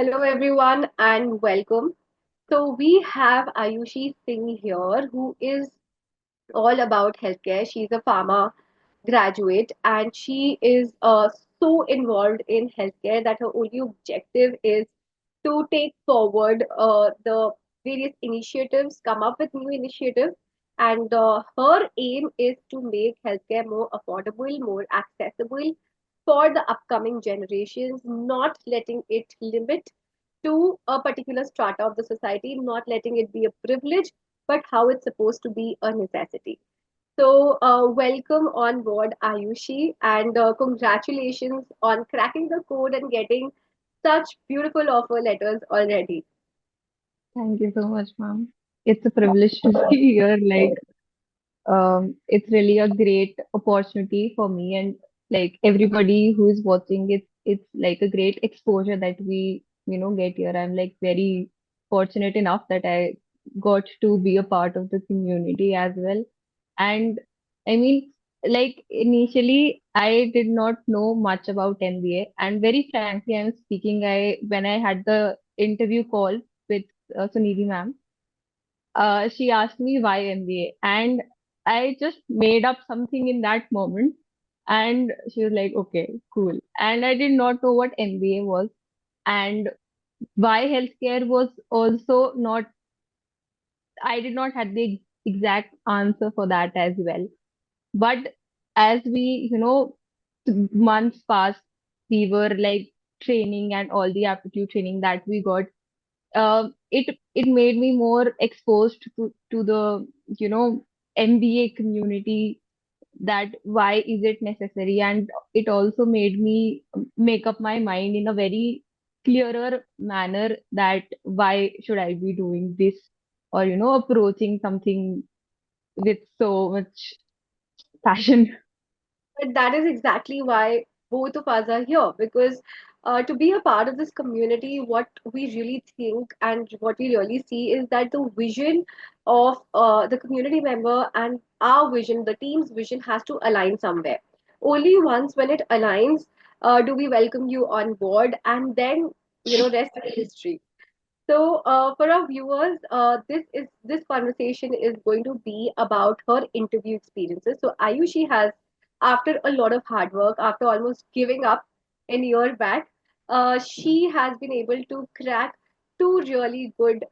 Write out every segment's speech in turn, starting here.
Hello, everyone, and welcome. So, we have Aayushi Singh here, who is all about healthcare. She's a pharma graduate and she is so involved in healthcare that her only objective is to take forward the various initiatives, come up with new initiatives, and her aim is to make healthcare more affordable, more accessible for the upcoming generations, not letting it limit to a particular strata of the society, not letting it be a privilege, but how it's supposed to be a necessity. So, welcome on board, Ayushi, and congratulations on cracking the code and getting such beautiful offer letters already. Thank you so much, ma'am. It's a privilege to be here. It's really a great opportunity for me and like everybody who is watching it. It's like a great exposure that we get here. I'm like very fortunate enough that I got to be a part of the community as well. And I mean, like initially, I did not know much about MBA. And very frankly, I'm speaking. I when I had the interview call with Sunidhi ma'am, she asked me why MBA, and I just made up something in that moment. And she was like, "Okay, cool." And I did not know what MBA was, and why healthcare was also not. I did not have the exact answer for that as well. But as months passed, we were like training and all the aptitude training that we got. It made me more exposed to the MBA community, that why is it necessary, and it also made me make up my mind in a very clearer manner that why should I be doing this, or approaching something with so much passion. But that is exactly why both of us are here because to be a part of this community, what we really think and what we really see is that the vision of the community member and our vision, the team's vision, has to align somewhere. Only once when it aligns do we welcome you on board, and then rest is history. So, for our viewers, this conversation is going to be about her interview experiences. So, Ayushi has, after a lot of hard work, after almost giving up a year back, she has been able to crack two really good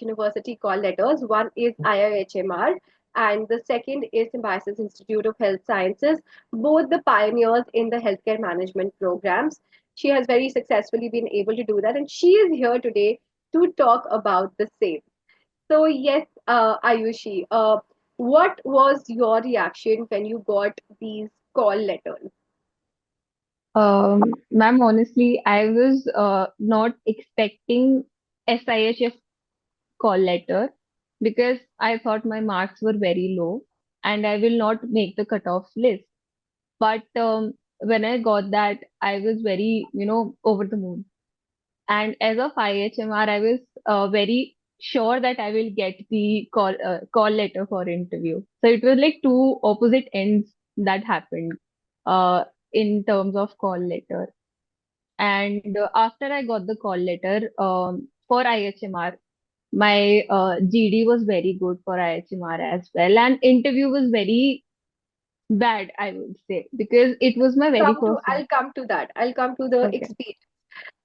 university call letters. One is IIHMR, and the second is Symbiosis Institute of Health Sciences, both the pioneers in the healthcare management programs. She has very successfully been able to do that, and she is here today to talk about the same. So, yes, Ayushi, what was your reaction when you got these call letters? Ma'am, honestly, I was not expecting SIHF call letter because I thought my marks were very low and I will not make the cutoff list. But when I got that, I was very, over the moon. And as of IHMR, I was very sure that I will get the call letter for interview. So it was like two opposite ends that happened uh, in terms of call letter. And after I got the call letter for IHMR, my GD was very good for IHMR as well, and interview was very bad, I would say, because it was my very first one. I'll come to that. I'll come to the Okay. experience.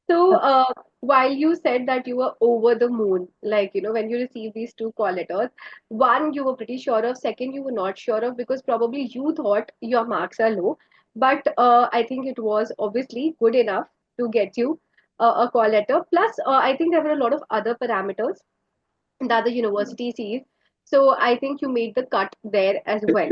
So, Okay. while you said that you were over the moon, like, when you received these two call letters, one you were pretty sure of, second you were not sure of because probably you thought your marks are low. But I think it was obviously good enough to get you a call letter. Plus, I think there were a lot of other parameters that the university sees. So I think you made the cut there as well.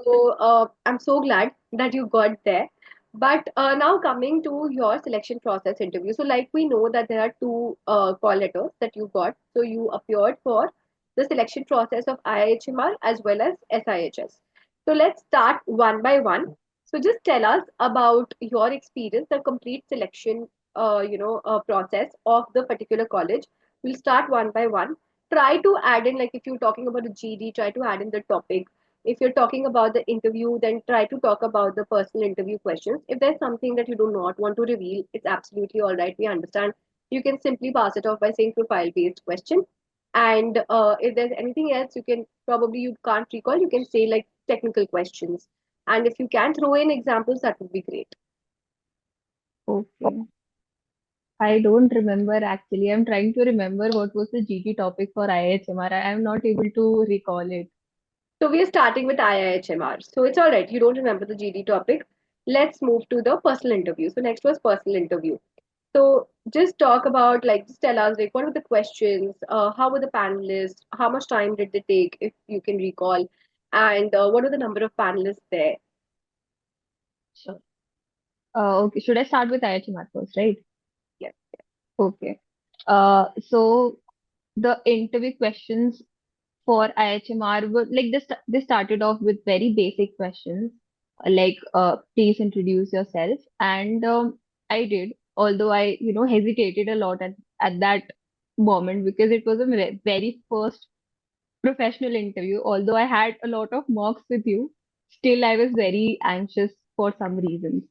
So I'm so glad that you got there. But now coming to your selection process interview. So like we know that there are two call letters that you got. So you appeared for the selection process of IIHMR as well as SIHS. So let's start one by one. So just tell us about your experience, the complete selection, process of the particular college. We'll start one by one. Try to add in, like if you're talking about a GD, try to add in the topic. If you're talking about the interview, then try to talk about the personal interview questions. If there's something that you do not want to reveal, it's absolutely all right. We understand You can simply pass it off by saying profile based question. And if there's anything else, you can probably, you can't recall, you can say like technical questions. And if you can throw in examples, that would be great. Okay. I don't remember actually. I'm trying to remember what was the GT topic for IIHMR. I am not able to recall it. So we are starting with IIHMR. So it's all right. You don't remember the GD topic. Let's move to the personal interview. So next was personal interview. So just talk about, like, just tell us like what were the questions, how were the panelists, how much time did they take, if you can recall, and what were the number of panelists there? Sure. Okay, should I start with IIHMR first, right? Yes. Okay. So the interview questions for IHMR were like this. They started off with very basic questions, like please introduce yourself, and I did. Although I, hesitated a lot at that moment because it was a very first professional interview. Although I had a lot of mocks with you, still I was very anxious for some reasons.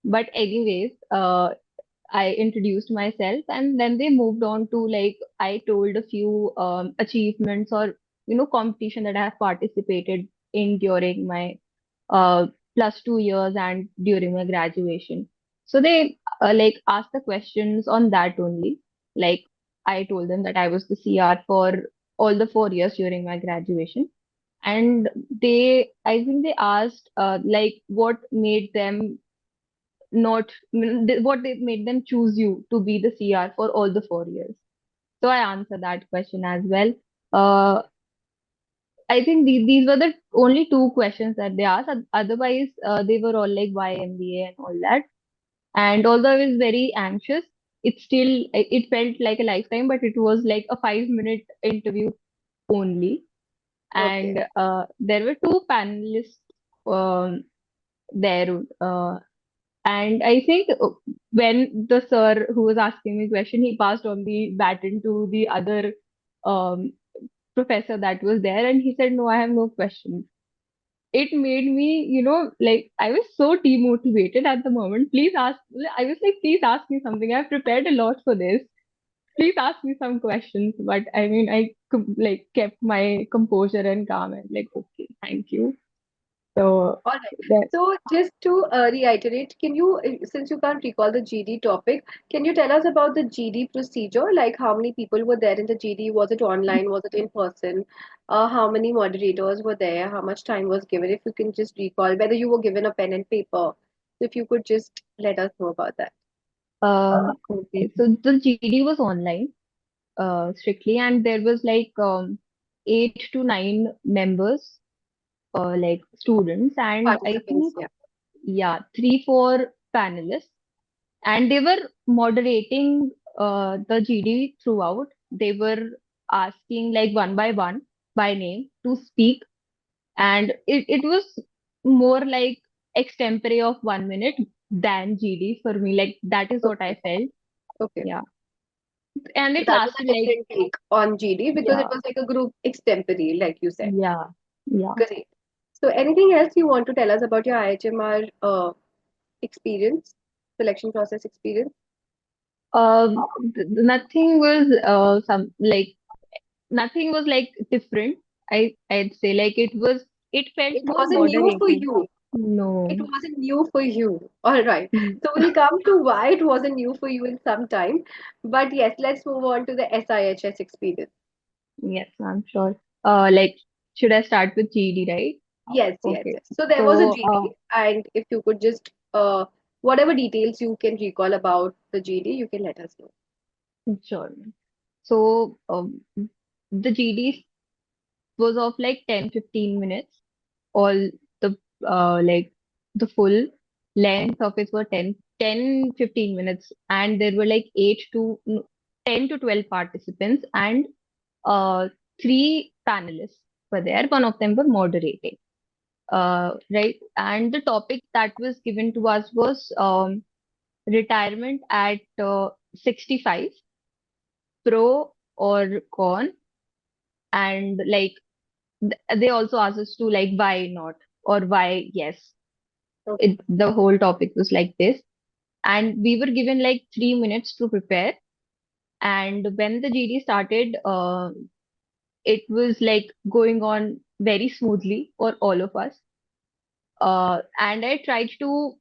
But anyways, I introduced myself and then they moved on to like I told a few achievements or competition that I have participated in during my uh, plus 2 years and during my graduation. So they like asked the questions on that only. Like I told them that I was the CR for all the 4 years during my graduation. And I think they asked like what made them not what they made them choose you to be the CR for all the 4 years. So I answered that question as well. Uh, I think these were the only two questions that they asked. Otherwise, they were all like why MBA and all that. And although I was very anxious, it felt like a lifetime, but it was like a 5 minute interview only. Okay. And there were two panelists um, there. And I think when the sir who was asking me question, he passed on the baton to the other um, professor that was there, and he said, "No, I have no questions." It made me, like I was so demotivated at the moment. Please ask. I was like, "Please ask me something. I've prepared a lot for this. Please ask me some questions." But I mean, like kept my composure and calm and like, okay, thank you. So All right. that So just to reiterate, can you, since you can't recall the GD topic, can you tell us about the GD procedure? Like how many people were there in the GD? Was it online? Was it in person? How many moderators were there? How much time was given? If you can just recall whether you were given a pen and paper. If you could just let us know about that. okay. So the GD was online strictly, and there was like 8 to 9 members, like students, and I Participants, think yeah. yeah, 3, 4 panelists, and they were moderating the GD throughout. They were asking like one by one by name to speak, and it was more like extempore of 1 minute than GD for me. Like that is what I Okay. felt. Okay. Yeah, and So it that was a lasted like different take on GD because it yeah, was like a group extempore, like you said. yeah, yeah. Great. So anything else you want to tell us about your IHMR experience, selection process experience? Nothing was nothing was like different. I'd say like it felt It more wasn't new for moderated. you. It No. wasn't new for you. All right. Mm. So we'll come to why it wasn't new for you in some time. But yes, let's move on to the SIHS experience. Yes, I'm sure. Like should I start with GD, right? Yes, yes, Okay. yes. So there was a So GD, and if you could just whatever details you can recall about the GD, you can let us know. sure. So the GD was of like 10-15 minutes. All the like the full length of it were 10-15 minutes, and there were like 10 to 12 participants, and uh, 3 panelists were there. One of them were moderating. Right. And the topic that was given to us was retirement at 65, pro or con. And like they also asked us to like why not or why yes. Okay. The whole topic was like this. And we were given like 3 minutes to prepare. And when the GD started, it was like going on very smoothly for all of us. And I tried to,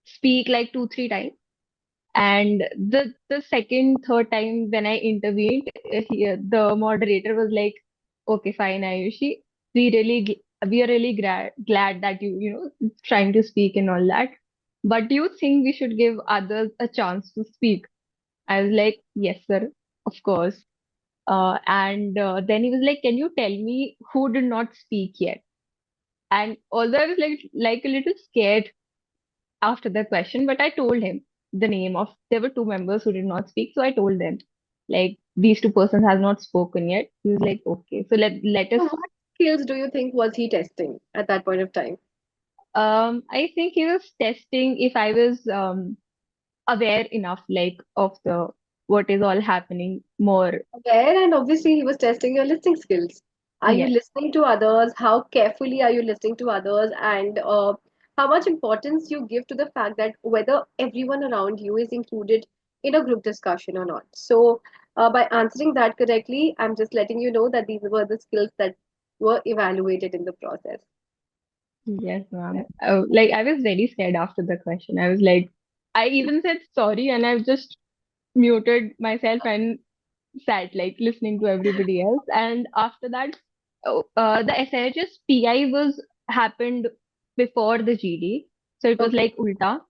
speak like two, three times. And the second, third time when I intervened, the moderator was like, "Okay, fine, Ayushi. We are really glad that you trying to speak and all that. But do you think we should give others a chance to speak?" I was like, "Yes, sir, of course." And then he was like, "Can you tell me who did not speak yet?" And although I was like a little scared after the question, but I told him the name of there were two members who did not speak, so I told them like these two persons have not spoken yet. He was like, okay, so let So us. what skills do you think was he testing at that point of time? I think he was testing if I was aware enough like of the what is all happening more. Aware, and obviously he was testing your listening skills. Are you Yes, listening to others? How carefully are you listening to others? And how much importance you give to the fact that whether everyone around you is included in a group discussion or not. So, by answering that correctly, I'm just letting you know that these were the skills that were evaluated in the process. yes, ma'am. Like I was very scared after the question. I was like, I even said sorry, and I've just muted myself and sat like listening to everybody else. And after that, the SIHS PI was happened before the GD, so it was Okay, like ulta.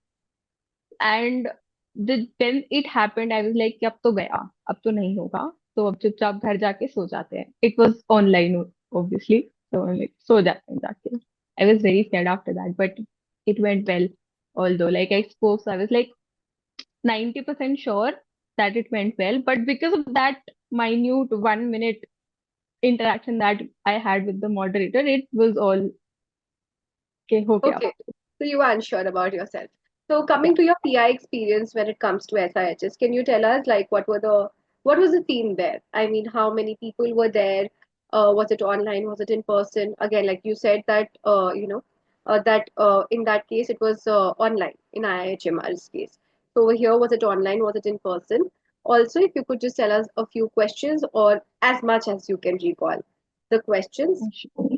And when it happened, I was like, कि अब तो गया, अब तो नहीं होगा, तो अब चुपचाप घर जाके सो जाते हैं. It was online, obviously, so I'm like, सो जाते हैं जाके. I was very scared after that, but it went well. Although, like I spoke, so I was like 90% sure that it went well, but because of that minute 1 minute interaction that I had with the moderator, it was all okay, ho gaya. okay. So you are unsure about yourself. So Yeah, coming to your PI experience when it comes to SIHS, can you tell us like what was the theme there? I mean, how many people were there? Was it online? Was it in person? Again, like you said that that in that case it was online in IIHMR's case. So over here, was it online? Was it in person? Also, if you could just tell us a few questions or as much as you can recall the questions. sure.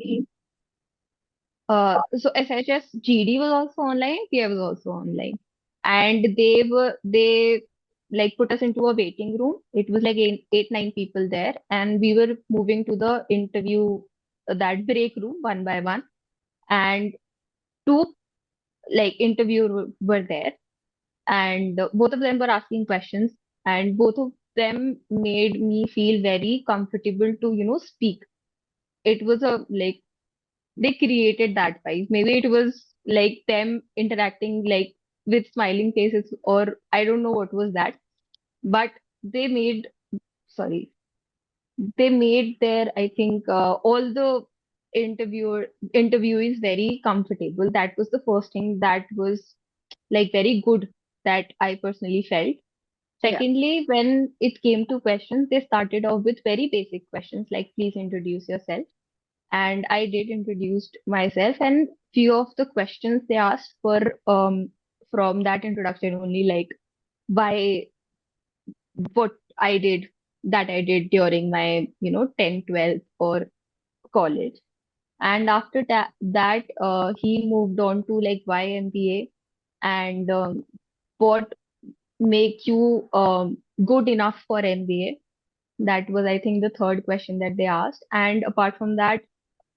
So SHS GD was also online, PA was also online, and they like put us into a waiting room. It was like eight nine people there, and we were moving to the interview that break room one by one, and two like interviewer were there, and both of them were asking questions, and both of them made me feel very comfortable to speak. It was a like they created that vibe. Maybe it was like them interacting like with smiling faces, or I don't know what was that, but they made sorry they made their I think all the interviewees very comfortable. That was the first thing that was like very good that I personally felt. Yeah. Secondly, when it came to questions, they started off with very basic questions like please introduce yourself. And I did introduced myself, and few of the questions they asked were from that introduction only, like why what I did during my 10, 12 or college. And after that he moved on to like why MBA, and what make you good enough for MBA. That was, I think, the third question that they asked. And apart from that,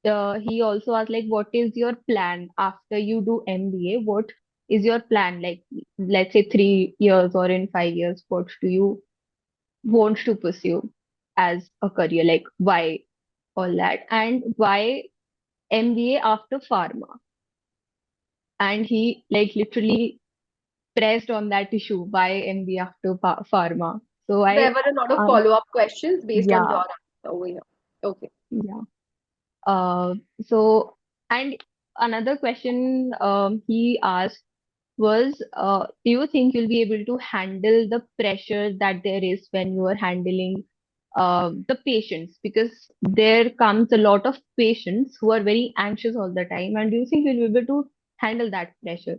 he also asked like, what is your plan after you do MBA? What is your plan? Like, let's say 3 years or in 5 years, what do you want to pursue as a career? Like, why all that? And why MBA after pharma? And he like literally pressed on that issue, why MBA after pharma? So There I, were a lot of um, follow-up questions based on your yeah, answer over here. Okay. yeah. Uh, so, and another question he asked was, do you think you'll be able to handle the pressure that there is when you are handling the patients? Because there comes a lot of patients who are very anxious all the time. And do you think you'll be able to handle that pressure?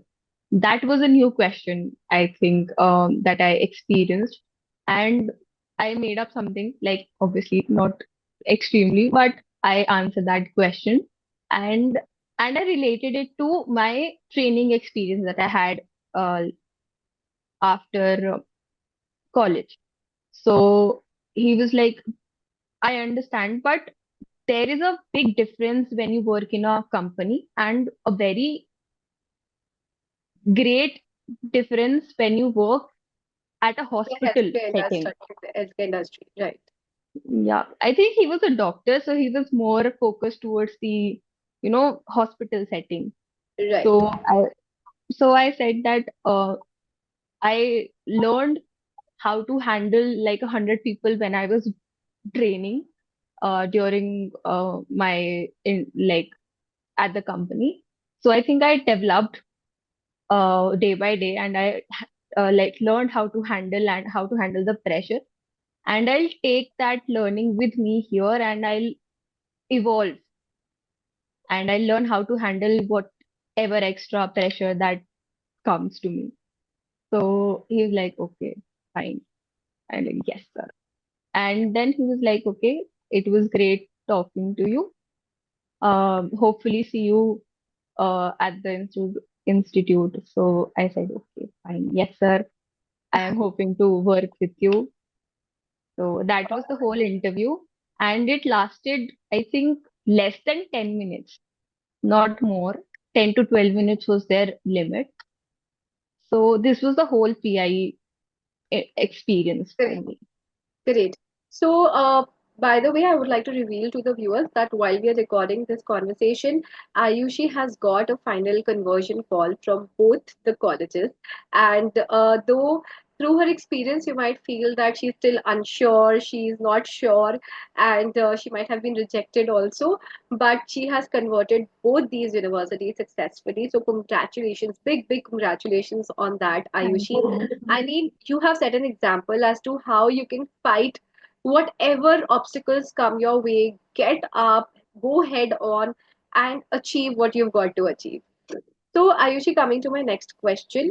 that was a new question, I think, that I experienced. And I made up something, like obviously not extremely, but I answered that question. And I related it to my training experience that I had after college. So he was like, I understand, but there is a big difference when you work in a company, and a very great difference when you work at a The hospital healthcare setting. industry, the healthcare industry, right? Yeah, I think he was a doctor, so he was more focused towards the, hospital setting. Right. So I said that I learned how to handle like 100 people when I was training during my like at the company. So I think I developed day by day, and I like learned how to handle and how to handle the pressure. And I'll take that learning with me here, and I'll evolve, and I'll learn how to handle whatever extra pressure that comes to me. So he was like, okay, fine. I'm like, yes, sir. And then he was like, okay, it was great talking to you. Hopefully see you at the institute. So I said, okay, fine. Yes, sir. I am hoping to work with you. So that was the whole interview. And it lasted, I think, less than 10 minutes, not more. 10 to 12 minutes was their limit. So this was the whole PI experience for Correct. me. Great. So, by the way, I would like to reveal to the viewers that while we are recording this conversation, Ayushi has got a final conversion call from both the colleges. And though through her experience, you might feel that she's still unsure, she's not sure, and she might have been rejected also. But she has converted both these universities successfully. So, congratulations, big, big congratulations on that, Thank Ayushi. you. I mean, you have set an example as to how you can fight whatever obstacles come your way, get up, go head on, and achieve what you've got to achieve. So, Ayushi, coming to my next question.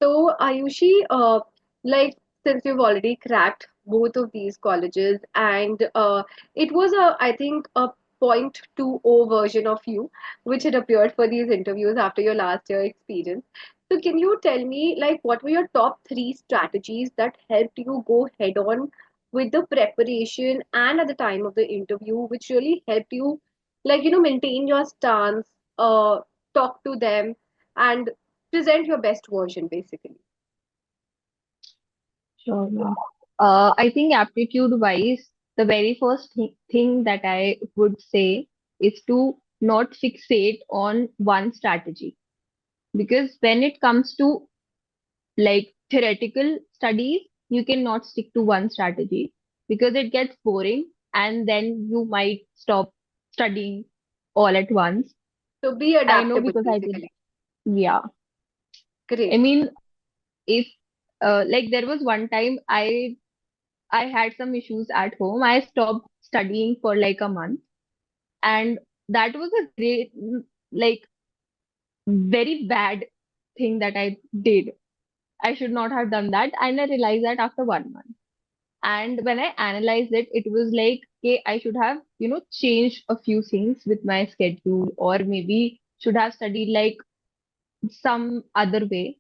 So, Ayushi, like since you've already cracked both of these colleges, and it was I think, a 0.20 version of you, which had appeared for these interviews after your last year experience. So, can you tell me, like, what were your top three strategies that helped you go head on with the preparation and at the time of the interview, which really helped you, like, maintain your stance, talk to them, and present your best version basically. Sure, ma'am. I think aptitude wise, the very first thing that I would say is to not fixate on one strategy. Because when it comes to like theoretical studies, you cannot stick to one strategy because it gets boring, and then you might stop studying all at once. So be I know adaptable because I did. basically. Yeah. I Great. mean, if like there was one time I had some issues at home. I stopped studying for like a month, and that was a great, like, very bad thing that I did. I should not have done that, and I realized that after 1 month. And when I analyzed it, it was like, okay, I should have, changed a few things with my schedule, or maybe should have studied like some other way.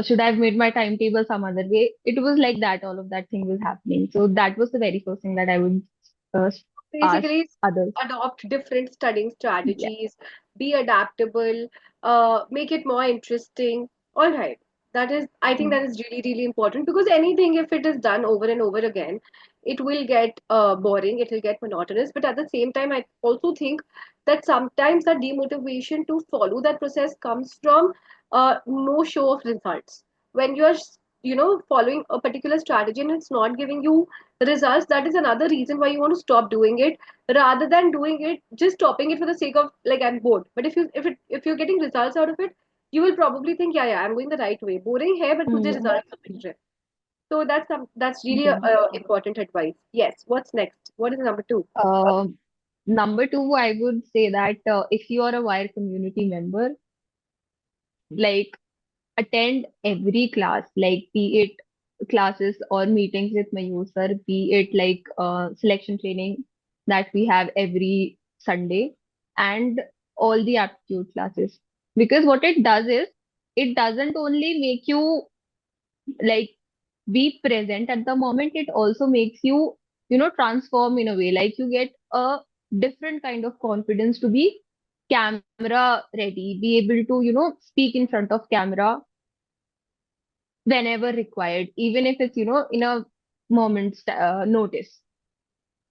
Should I have made my timetable some other way? It was like that, all of that thing was happening. So that was the very first thing that I would uh, ask Basically, others. adopt different studying Yeah. strategies, be adaptable, make it more interesting. All right. That is, I think Mm. that is really, really important because anything, if it is done over and over again, it will get boring, it will get monotonous. But at the same time, I also think that sometimes that demotivation to follow that process comes from no show of results. When you're, following a particular strategy and it's not giving you results, that is another reason why you want to stop doing it rather than doing it just stopping it for the sake of, like, I'm bored. But if you're getting results out of it, you will probably think, yeah, yeah, I'm going the right way. Boring hai but mujhe Mm. results मिल रहे हैं. So that's really Yeah. important advice. Yes, what's next? What is number two? Uh, Number two, I would say that if you are a Wire community member, like attend every class, like be it classes or meetings with my user, be it like selection training that we have every Sunday, and all the aptitude classes. Because what it does is, it doesn't only make you like be present at the moment, it also makes you, transform in a way. Like you get a different kind of confidence to be camera ready, be able to, speak in front of camera whenever required, even if it's, in a moment's notice.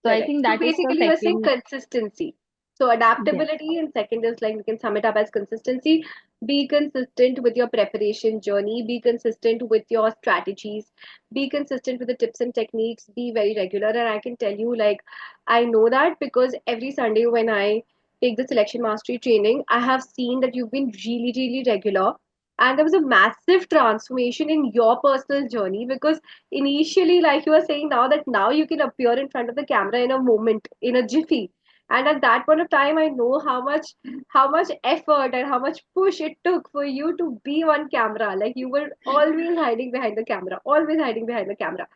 So I Correct. think So that is the basically, you're saying second. consistency. So Yes. adaptability, and second is like we can sum it up as consistency. Be consistent with your preparation journey. Be consistent with your strategies. Be consistent with the tips and techniques. Be very regular. And I can tell you, like, I know that because every Sunday when I take the selection mastery training, I have seen that you've been really, really regular. And there was a massive transformation in your personal journey because initially, like you were saying now, that now you can appear in front of the camera in a moment, in a jiffy. And at that point of time, I know how much effort and how much push it took for you to be on camera. Like you were always hiding behind the camera, always hiding behind the camera.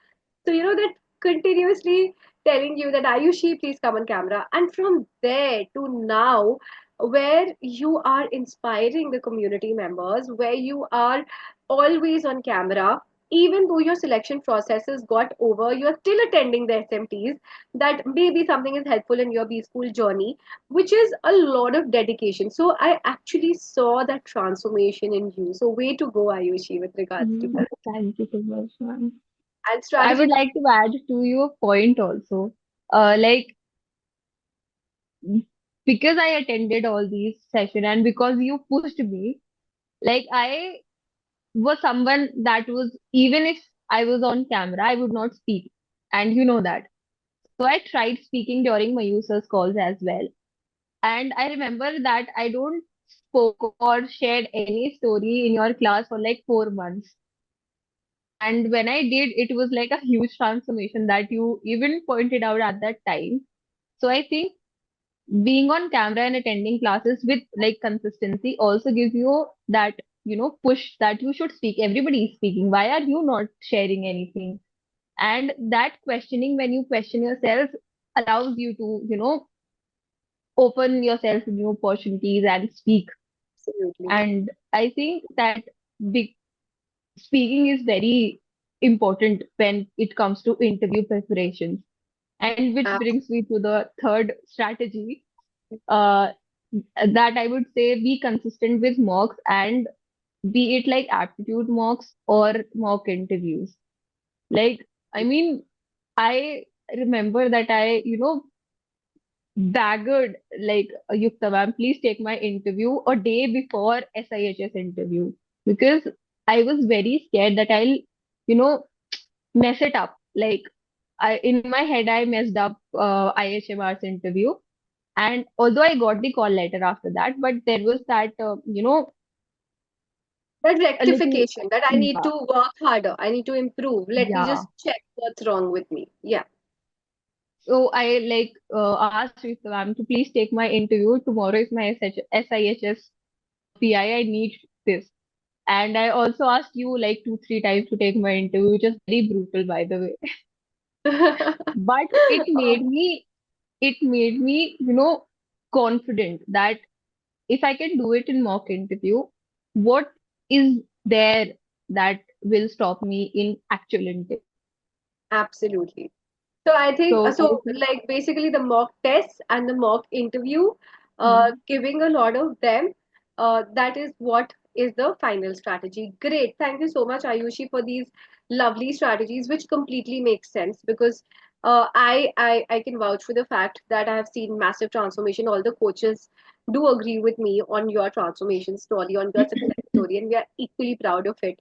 So that continuously telling you that Ayushi, please come on camera. And from there to now, where you are inspiring the community members, where you are always on camera, even though your selection processes got over, you are still attending the SMTs. That maybe something is helpful in your B school journey, which is a lot of dedication. So I actually saw that transformation in you. So way to go, Ayushi, with regards to Mhm. that. Thank you so much, ma'am. And I strategy. would like to add to your point also. Like because I attended all these sessions and because you pushed me, like I was someone that was, even if I was on camera, I would not speak. And you know that. So I tried speaking during my users' calls as well. And I remember that I don't spoke or shared any story in your class for like 4 months. And when I did, it was like a huge transformation that you even pointed out at that time. So I think being on camera and attending classes with like consistency also gives you that, push that you should speak. Everybody is speaking. Why are you not sharing anything? And that questioning, when you question yourself, allows you to, open yourself to new opportunities and speak. Absolutely. And I think that big speaking is very important when it comes to interview preparations. And which brings me to the third strategy, uh, that I would say be consistent with mocks, and be it like aptitude mocks or mock interviews. Like, I mean, I remember that I, begged like, Yukta ma'am, please take my interview a day before SIHS interview because I was very scared that I'll, mess it up. Like, in my head, I messed up IHMR's interview. And although I got the call letter after that, but there was that, That a little, rectification, that I need yeah, to work harder, I need to improve, let me yeah. just check what's wrong with me. Yeah. So I like asked Rita ma'am to please take my interview. Tomorrow is my SIHS PI. I need this. And I also asked you like two, three times to take my interview, which is very brutal, by the way. But it made me, confident that if I can do it in mock interview, what is there that will stop me in actual interview? Absolutely. So I think So I so. think, Like basically the mock tests and the mock interview, hmm, giving a lot of them. That is what is the final strategy. Great. Thank you so much, Ayushi, for these lovely strategies, which completely makes sense because I can vouch for the fact that I have seen massive transformation. All the coaches do agree with me on your transformation story, on your success story, and we are equally proud of it.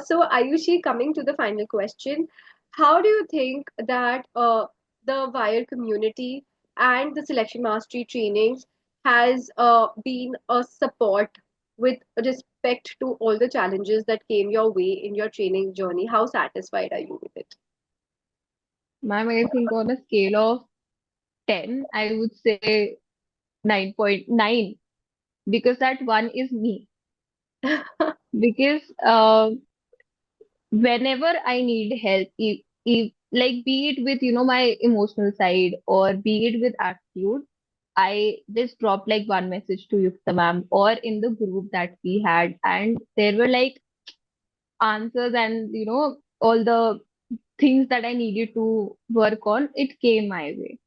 So Ayushi, coming to the final question, how do you think that the Wire community and the selection mastery trainings has been a support with respect to all the challenges that came your way in your training journey? How satisfied are you with it? ma'am, I think on a scale of 10, I would say 9.9, because that one is me. Because whenever I need help, like be it with, my emotional side or be it with attitude, I just dropped like one message to Yukta ma'am or in the group that we had, and there were like answers and all the things that I needed to work on, it came my way.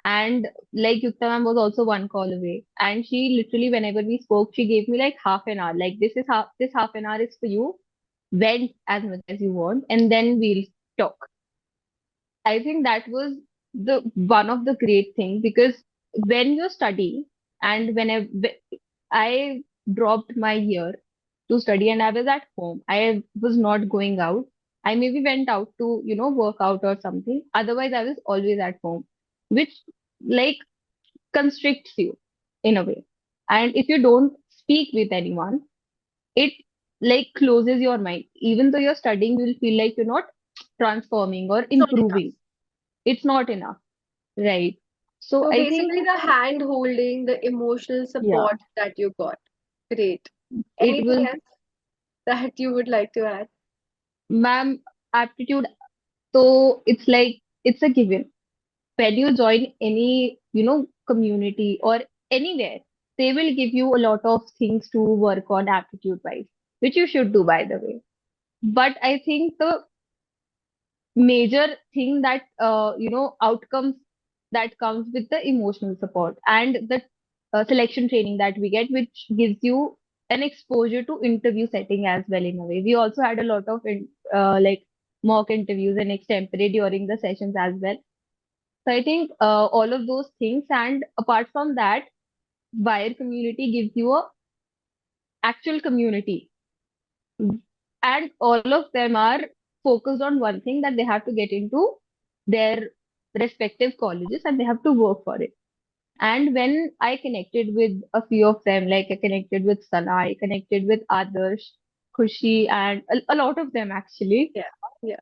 And like Yukta ma'am was also one call away. And she literally, whenever we spoke, she gave me like half an hour. Like this half an hour is for you. Vent as much as you want, and then we'll talk. I think that was the one of the great things, because when you're studying and whenever I dropped my year to study and I was at home, I was not going out. I maybe went out to, work out or something. Otherwise, I was always at home, which like constricts you in a way. And if you don't speak with anyone, it like closes your mind. Even though you're studying, you'll feel like you're not transforming or It's not enough. improving. It's not enough, right? So So I think, basically, the hand holding, the emotional yeah, support that you got. Great. it Anything was, else that you would like to add? ma'am, aptitude. So it's like, it's a given. When you join any, community or anywhere, they will give you a lot of things to work on aptitude wise, which you should do, by the way. But I think the major thing that outcomes that comes with the emotional support and the selection training that we get, which gives you an exposure to interview setting as well. In a way, we also had a lot of like mock interviews and extempore during the sessions as well. So I think all of those things, and apart from that, Wire community gives you a actual community, and all of them are focused on one thing, that they have to get into their respective colleges and they have to work for it. And when I connected with a few of them, like I connected with Sana, I connected with Adarsh, Khushi, and a lot of them actually. Yeah, yeah.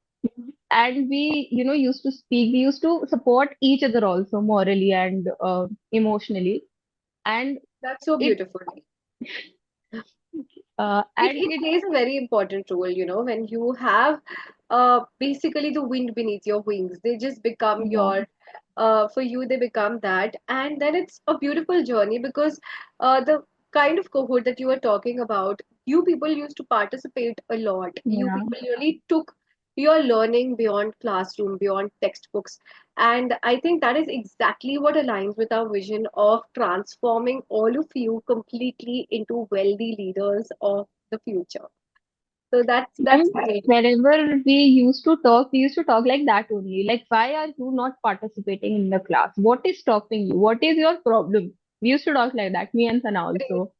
And we, used to speak, we used to support each other also morally and emotionally. And That's so it, beautiful. It, and it it, plays a very important role, when you have basically the wind beneath your wings. They just become yeah, your, for you, they become that. And then it's a beautiful journey because the kind of cohort that you were talking about, you people used to participate a lot. You yeah. people really took your learning beyond classroom, beyond textbooks. And I think that is exactly what aligns with our vision of transforming all of you completely into wealthy leaders of the future. So that's And great. whenever we used to talk like that only. Like, why are you not participating in the class? What is stopping you? What is your problem? We used to talk like that, me and Sana Great. also.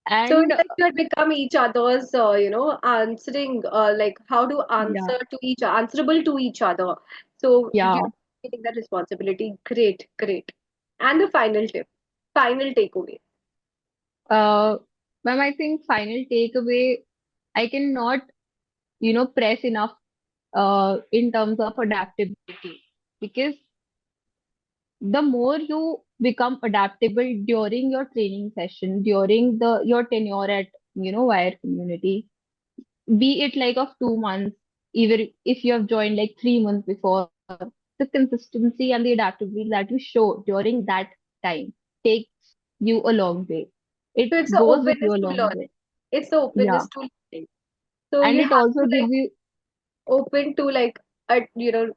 So And it's like you had become each other's, answering, like how to yeah, answer to each, answerable to each other. So you yeah. taking that responsibility. Great, great. And the final tip, final takeaway. Uh, ma'am, I think final takeaway, I cannot, press enough in terms of adaptability, because the more you become adaptable during your training session, during the your tenure at Wire community, be it like of 2 months, even if you have joined like 3 months before, the consistency and the adaptability that you show during that time takes you a long way. It So it's the goes with openness you a to long learning. way. It's the Yeah. openness to learning. So And you it have also to gives like you, open to like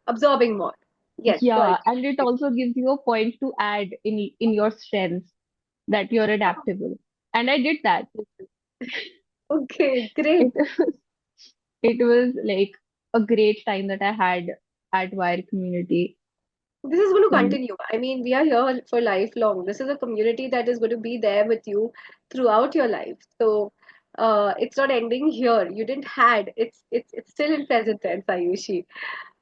absorbing more. Yes, sorry. yeah, and it also gives you a point to add in your strengths, that you're adaptable. And I did that. Okay, great. It it was like a great time that I had at Wire community. This is going to And continue. I mean, we are here for lifelong. This is a community that is going to be there with you throughout your life. So it's not ending here. You didn't had. It's still in present tense, Ayushi.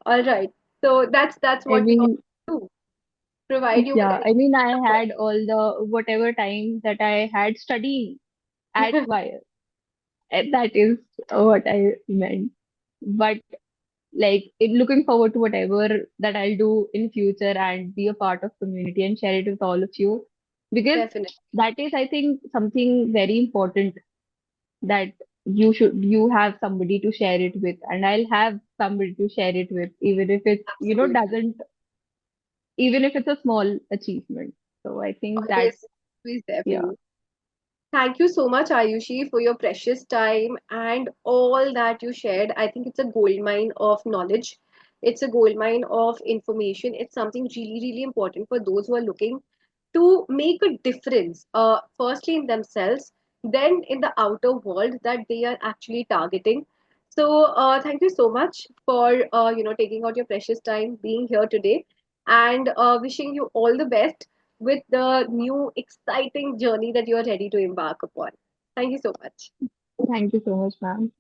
All right. So that's I what we all mean, do. Provide you with yeah, any I mean, I support. had all the whatever time that I had studying at Wire. And that is what I meant. But looking forward to whatever that I'll do in future and be a part of community and share it with all of you, because Definitely. that is, I think, something very important, that you have somebody to share it with, and I'll have somebody to share it with, even if it Absolutely. doesn't, even if it's a small achievement. So I think that, Always, always there for yeah, you. Thank you so much, Ayushi, for your precious time and all that you shared. I think it's a goldmine of knowledge. It's a goldmine of information. It's something really, really important for those who are looking to make a difference, firstly in themselves, then in the outer world that they are actually targeting. So, thank you so much for taking out your precious time, being here today, and wishing you all the best with the new exciting journey that you are ready to embark upon. Thank you so much. thank you so much, ma'am.